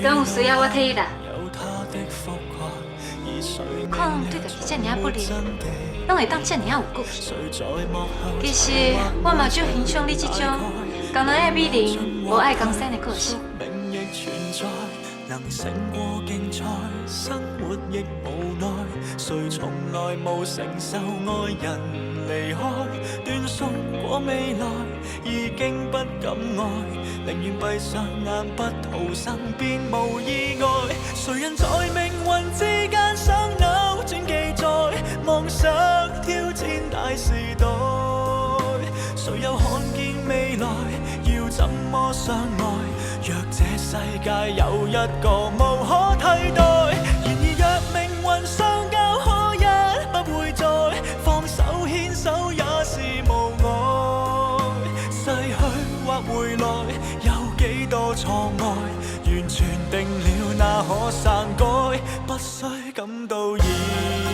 等有需要我替你啦。看对家己遮尔不利，拢会当遮尔有骨气。其实我嘛就欣赏你这种工人爱美玲，无爱江山的个性。能勝過競賽，生活亦無奈，誰從來無承受愛人離開，斷送過未來，已經不敢愛，寧願閉上眼不逃生，便無意外。誰人在命運之間想扭轉記載，妄想挑戰大時代，誰又看見未來，要怎麼相愛？若這世界有一個無可替代，然而若命運相交，可一不會再放手牽手，也是無礙。逝去或回來，有幾多錯愛，完全定了，那可篡改，不需感到意外。